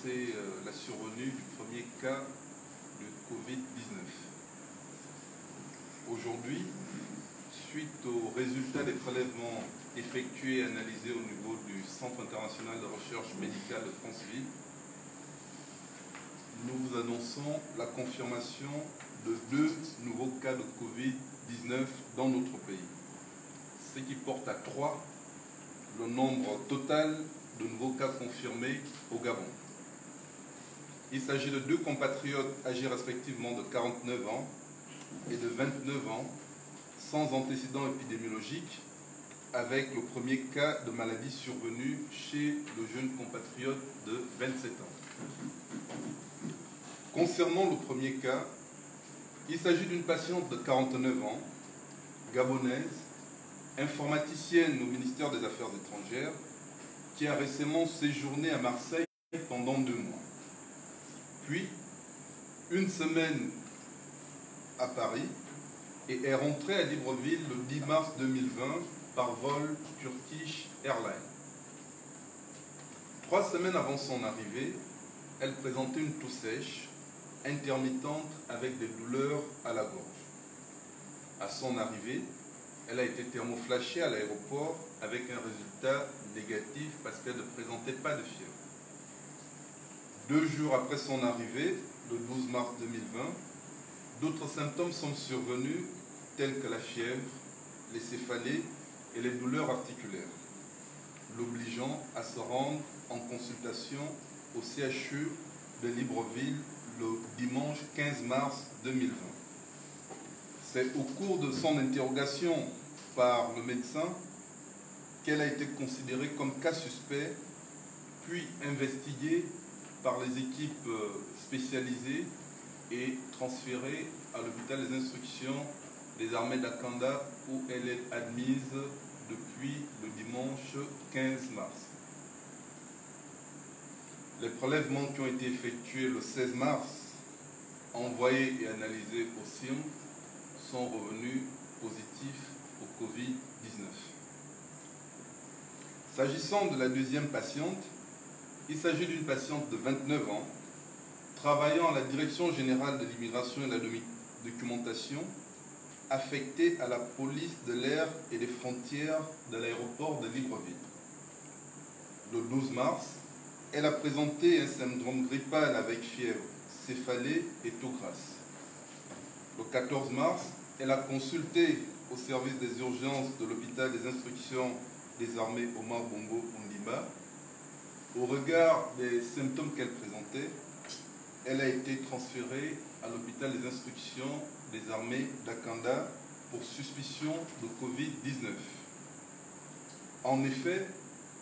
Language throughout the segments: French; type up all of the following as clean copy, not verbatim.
annoncer la survenue du premier cas de Covid-19. Aujourd'hui, suite aux résultats des prélèvements effectués et analysés au niveau du Centre international de recherche médicale de Franceville, nous vous annonçons la confirmation de 2 nouveaux cas de Covid-19 dans notre pays, ce qui porte à 3 le nombre total de nouveaux cas confirmés au Gabon. Il s'agit de 2 compatriotes âgés respectivement de 49 ans et de 29 ans, sans antécédent épidémiologique, avec le premier cas de maladie survenu chez le jeune compatriote de 27 ans. Concernant le premier cas, il s'agit d'une patiente de 49 ans, gabonaise, informaticienne au ministère des Affaires étrangères, qui a récemment séjourné à Marseille pendant 2 mois. Puis, une semaine à Paris et est rentrée à Libreville le 10 mars 2020 par vol Turkish Airlines. 3 semaines avant son arrivée, elle présentait une toux sèche, intermittente avec des douleurs à la gorge. À son arrivée, elle a été thermoflashée à l'aéroport avec un résultat négatif parce qu'elle ne présentait pas de fièvre. 2 jours après son arrivée, le 12 mars 2020, d'autres symptômes sont survenus tels que la fièvre, les céphalées et les douleurs articulaires, l'obligeant à se rendre en consultation au CHU de Libreville le dimanche 15 mars 2020. C'est au cours de son interrogation par le médecin qu'elle a été considérée comme cas suspect, puis investiguée par les équipes spécialisées et transférée à l'hôpital des instructions des armées d'Akanda où elle est admise depuis le dimanche 15 mars. Les prélèvements qui ont été effectués le 16 mars, envoyés et analysés au CIRM, sont revenus positifs au Covid-19. S'agissant de la deuxième patiente, il s'agit d'une patiente de 29 ans, travaillant à la Direction générale de l'immigration et de la documentation, affectée à la police de l'air et des frontières de l'aéroport de Libreville. Le 12 mars, elle a présenté un syndrome grippal avec fièvre, céphalée et toux grasse. Le 14 mars, elle a consulté au service des urgences de l'hôpital des instructions des armées Omar Bongo Ondimba. Au regard des symptômes qu'elle présentait, elle a été transférée à l'hôpital des instructions des armées d'Akanda pour suspicion de Covid-19. En effet,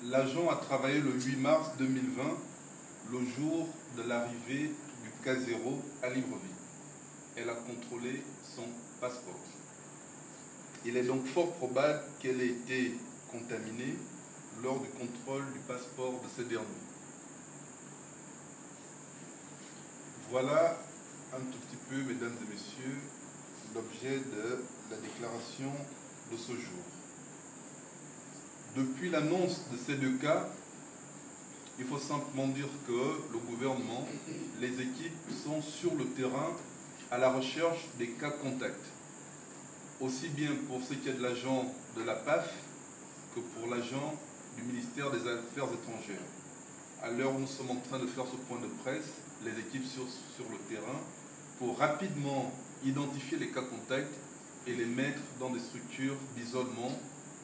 l'agent a travaillé le 8 mars 2020, le jour de l'arrivée du cas 0 à Libreville. Elle a contrôlé son passeport. Il est donc fort probable qu'elle ait été contaminée lors du contrôle du passeport de ce dernier. Voilà un tout petit peu, mesdames et messieurs, l'objet de la déclaration de ce jour. Depuis l'annonce de ces 2 cas, il faut simplement dire que le gouvernement, les équipes sont sur le terrain à la recherche des cas contacts, aussi bien pour ce qui est de l'agent de la PAF que pour l'agent du ministère des Affaires étrangères. À l'heure où nous sommes en train de faire ce point de presse, les équipes sur le terrain pour rapidement identifier les cas contacts et les mettre dans des structures d'isolement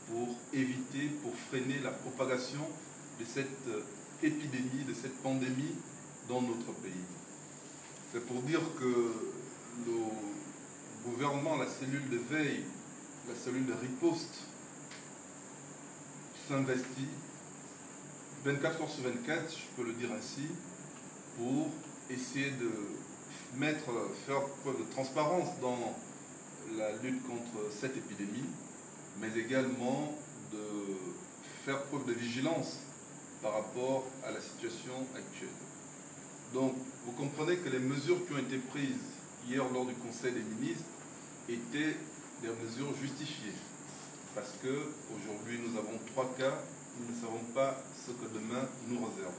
pour éviter, pour freiner la propagation de cette épidémie, de cette pandémie dans notre pays. C'est pour dire que le gouvernement, la cellule de veille, la cellule de riposte s'investit 24 heures sur 24, je peux le dire ainsi, pour essayer de faire preuve de transparence dans la lutte contre cette épidémie, mais également de faire preuve de vigilance par rapport à la situation actuelle. Donc, vous comprenez que les mesures qui ont été prises hier lors du Conseil des ministres étaient des mesures justifiées. Parce qu'aujourd'hui, nous avons 3 cas, nous ne savons pas ce que demain nous réserve.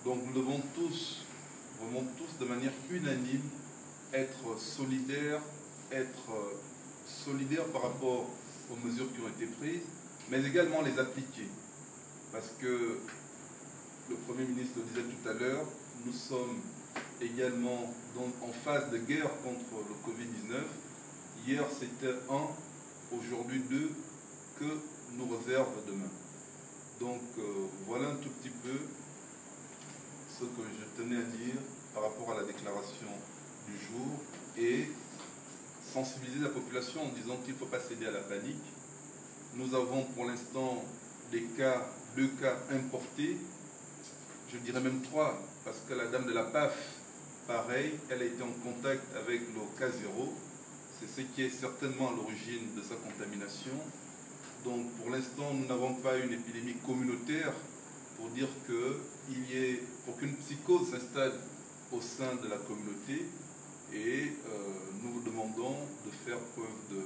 Donc nous devons tous, vraiment tous de manière unanime, être solidaires par rapport aux mesures qui ont été prises, mais également les appliquer. Parce que le Premier ministre le disait tout à l'heure, nous sommes également en phase de guerre contre le Covid-19. Hier c'était 1, aujourd'hui 2, que nous réserve demain. Donc voilà un tout petit peu ce que je tenais à dire par rapport à la déclaration du jour et sensibiliser la population en disant qu'il ne faut pas céder à la panique. Nous avons pour l'instant des cas, 2 cas importés, je dirais même 3, parce que la dame de la PAF, pareil, elle a été en contact avec le cas 0. C'est ce qui est certainement à l'origine de sa contamination. Donc pour l'instant, nous n'avons pas une épidémie communautaire pour dire qu'il y ait aucune psychose s'installe au sein de la communauté. Et nous vous demandons de faire preuve de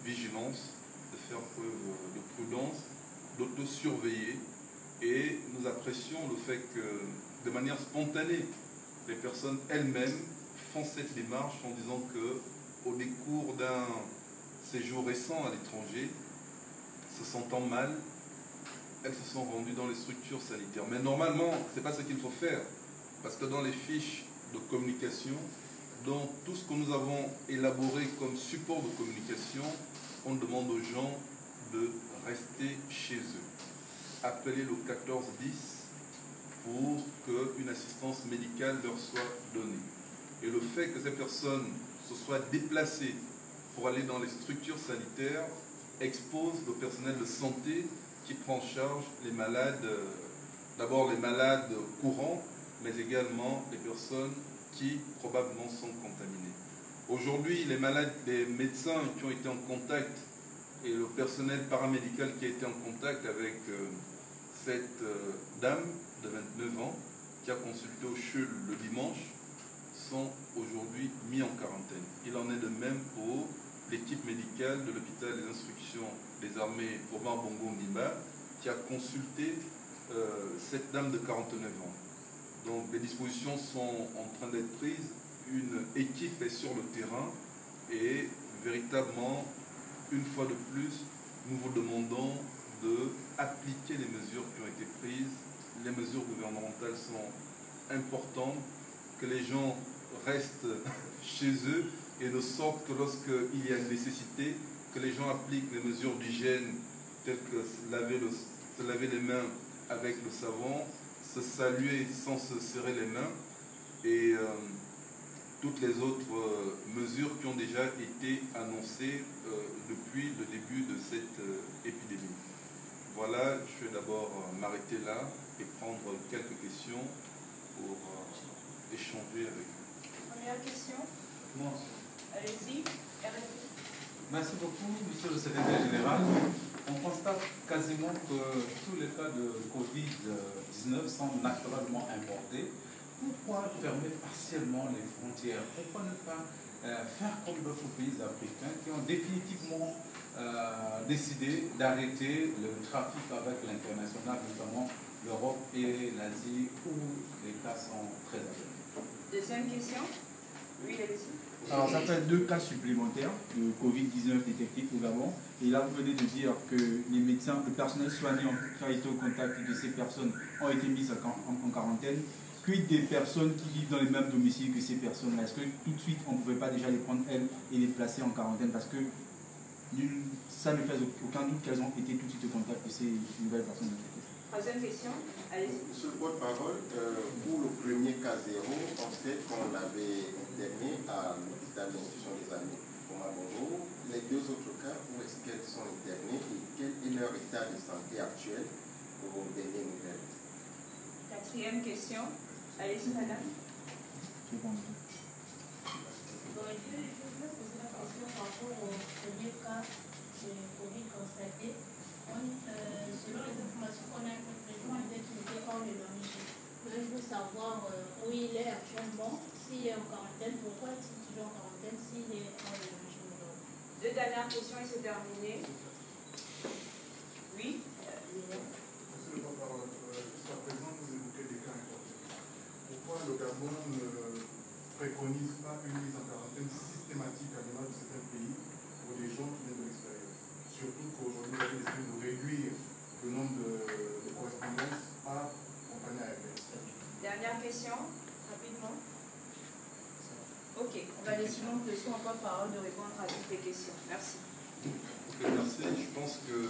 vigilance, de faire preuve de prudence, d'autosurveiller. Et nous apprécions le fait que, de manière spontanée, les personnes elles-mêmes font cette démarche en disant qu'au décours d'un séjour récent à l'étranger, se sentant mal, elles se sont rendues dans les structures sanitaires. Mais normalement, ce n'est pas ce qu'il faut faire, parce que dans les fiches de communication, dans tout ce que nous avons élaboré comme support de communication, on demande aux gens de rester chez eux. Appelez le 1410 pour qu'une assistance médicale leur soit donnée. Et le fait que ces personnes se soient déplacées pour aller dans les structures sanitaires expose le personnel de santé qui prend en charge les malades, d'abord les malades courants, mais également les personnes qui probablement sont contaminées. Aujourd'hui, les médecins qui ont été en contact et le personnel paramédical qui a été en contact avec cette dame de 29 ans qui a consulté au CHUL le dimanche sont aujourd'hui mis en quarantaine. Il en est de même pour l'équipe médicale de l'hôpital des instructions des armées Omar Bongo Ndimba qui a consulté cette dame de 49 ans. Donc les dispositions sont en train d'être prises, une équipe est sur le terrain et véritablement, une fois de plus, nous vous demandons d'appliquer les mesures qui ont été prises. Les mesures gouvernementales sont importantes, que les gens restent chez eux et de sorte que lorsqu'il y a une nécessité, que les gens appliquent les mesures d'hygiène telles que se laver les mains avec le savon, se saluer sans se serrer les mains et toutes les autres mesures qui ont déjà été annoncées depuis le début de cette épidémie. Voilà, je vais d'abord m'arrêter là et prendre quelques questions pour échanger avec vous. Première question. Bon. Allez-y. Merci beaucoup, monsieur le secrétaire général. On constate quasiment que tous les cas de Covid-19 sont naturellement importés. Pourquoi fermer partiellement les frontières? Pourquoi ne pas faire comme d'autres pays africains qui ont définitivement décidé d'arrêter le trafic avec l'international, notamment l'Europe et l'Asie, où les cas sont très élevés? Deuxième question. Oui, allez-y. Alors, ça fait 2 cas supplémentaires de Covid-19 détectés au Gabon. Et là, vous venez de dire que les médecins, le personnel soignant qui a été au contact de ces personnes ont été mis en quarantaine. Quid des personnes qui vivent dans les mêmes domiciles que ces personnes-là? Est-ce que tout de suite, on ne pouvait pas déjà les prendre, elles, et les placer en quarantaine? Parce que ça ne fait aucun doute qu'elles ont été tout de suite au contact de ces nouvelles personnes. Troisième question. Allez-y. Monsieur le porte-parole, pour le premier cas 0, on sait qu'on l'avait interné à l'hôpital d'institution des amis au Mabongo. Les 2 autres cas, où est-ce qu'elles sont internées et quel est leur état de santé actuel pour vos dernières nouvelles? Quatrième question. Allez-y, madame. Je voudrais poser la question par rapport au premier cas de Covid constaté. Selon les informations qu'on a actuellement, il était hors de l'origine. Je veux savoir où il est actuellement, s'il est en quarantaine, pourquoi est-il toujours en quarantaine s'il est hors de l'origine? 2 dernières questions et c'est terminé. Oui. Monsieur le porte-parole, jusqu'à présent, vous évoquez des cas importés. pourquoi le Gabon ne préconise pas une mise en quarantaine systématique à l'image de certains pays pour les gens qui viennent de l'extérieur. Surtout qu'aujourd'hui, vous avez décidé de réduire le nombre de correspondances par compagnie aérienne. Dernière question, rapidement. Ok, on va laisser donc le soin encore parole de répondre à toutes les questions. Merci. Ok, merci. Je pense que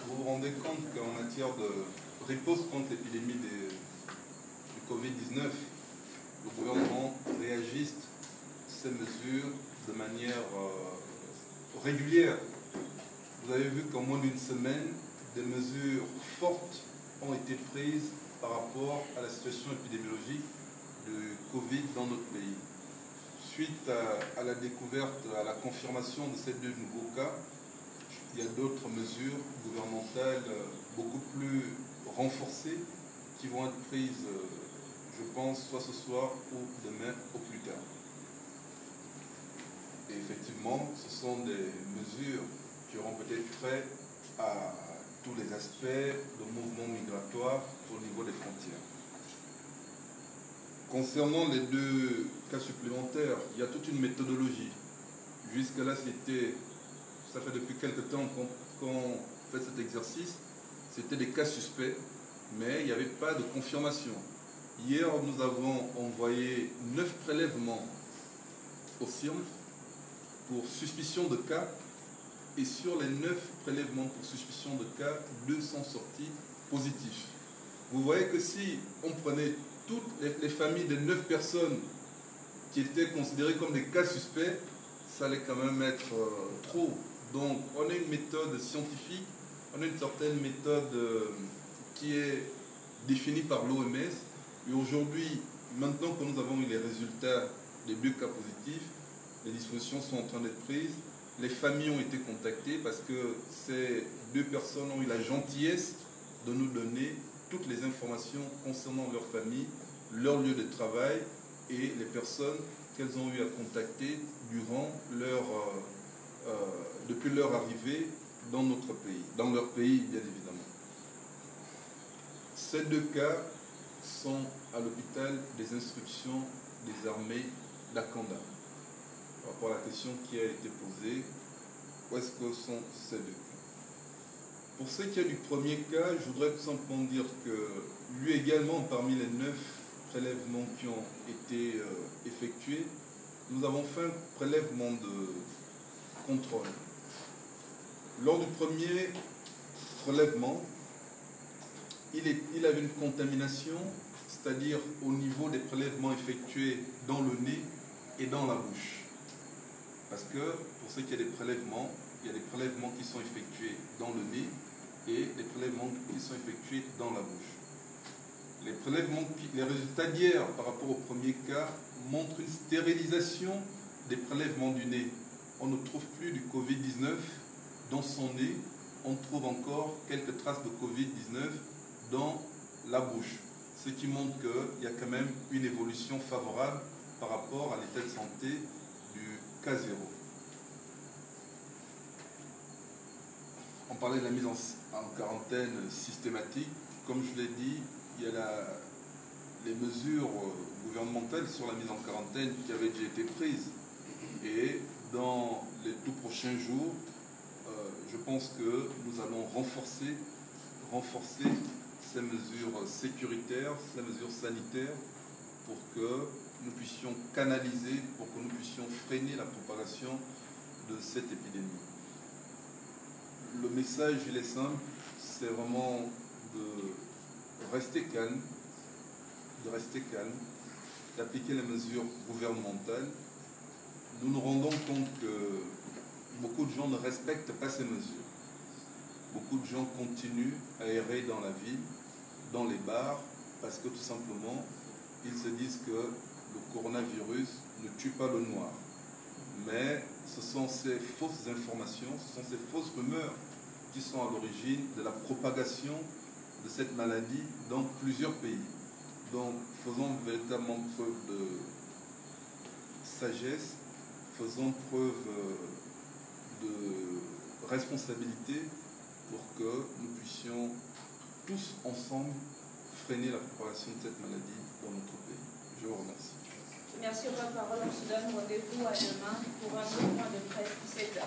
vous vous rendez compte qu'en matière de riposte contre l'épidémie du Covid-19, le gouvernement réagisse ces mesures de manière régulière. Vous avez vu qu'en moins d'une semaine, des mesures fortes ont été prises par rapport à la situation épidémiologique du Covid dans notre pays. Suite à la découverte, à la confirmation de ces 2 nouveaux cas, il y a d'autres mesures gouvernementales beaucoup plus renforcées qui vont être prises, je pense, soit ce soir ou demain au plus tard. Et effectivement, ce sont des mesures qui auront peut-être trait à tous les aspects de mouvement migratoire au niveau des frontières. Concernant les 2 cas supplémentaires, il y a toute une méthodologie. Jusque-là, ça fait depuis quelque temps qu'on fait cet exercice, c'était des cas suspects, mais il n'y avait pas de confirmation. Hier, nous avons envoyé 9 prélèvements au CIRM pour suspicion de cas, et sur les 9 prélèvements pour suspicion de cas, 2 sont sortis positifs. Vous voyez que si on prenait toutes les familles de 9 personnes qui étaient considérées comme des cas suspects, ça allait quand même être trop. Donc on a une méthode scientifique, on a une certaine méthode qui est définie par l'OMS. Et aujourd'hui, maintenant que nous avons eu les résultats des 2 cas positifs, les dispositions sont en train d'être prises. Les familles ont été contactées parce que ces 2 personnes ont eu la gentillesse de nous donner toutes les informations concernant leur famille, leur lieu de travail et les personnes qu'elles ont eu à contacter durant depuis leur arrivée dans notre pays, dans leur pays bien évidemment. Ces 2 cas sont à l'hôpital des instructions des armées d'Akanda. Par rapport à la question qui a été posée, où est-ce que sont ces 2 cas? Pour ce qui est du premier cas, je voudrais tout simplement dire que lui également, parmi les 9 prélèvements qui ont été effectués, nous avons fait un prélèvement de contrôle. Lors du premier prélèvement, il avait une contamination, c'est-à-dire au niveau des prélèvements effectués dans le nez et dans la bouche. Parce que pour ce qui est des prélèvements, il y a des prélèvements qui sont effectués dans le nez et des prélèvements qui sont effectués dans la bouche. Les résultats d'hier par rapport au premier cas montrent une stérilisation des prélèvements du nez. On ne trouve plus du Covid-19 dans son nez, on trouve encore quelques traces de Covid-19 dans la bouche. Ce qui montre qu'il y a quand même une évolution favorable par rapport à l'état de santé du cas 0. On parlait de la mise en quarantaine systématique. Comme je l'ai dit, il y a les mesures gouvernementales sur la mise en quarantaine qui avaient déjà été prises. Et dans les tout prochains jours, je pense que nous allons renforcer ces mesures sécuritaires, ces mesures sanitaires pour que nous puissions canaliser, pour que nous puissions freiner la propagation de cette épidémie. Le message, il est simple, c'est vraiment de rester calme, d'appliquer les mesures gouvernementales. Nous nous rendons compte que beaucoup de gens ne respectent pas ces mesures. Beaucoup de gens continuent à errer dans la ville, dans les bars, parce que tout simplement, ils se disent que le coronavirus ne tue pas le noir. Mais ce sont ces fausses informations, ce sont ces fausses rumeurs qui sont à l'origine de la propagation de cette maladie dans plusieurs pays. Donc, faisons véritablement preuve de sagesse, faisons preuve de responsabilité pour que nous puissions tous ensemble freiner la propagation de cette maladie dans notre pays. Merci au porte-parole. On se donne rendez-vous à demain pour un point de presse 17h.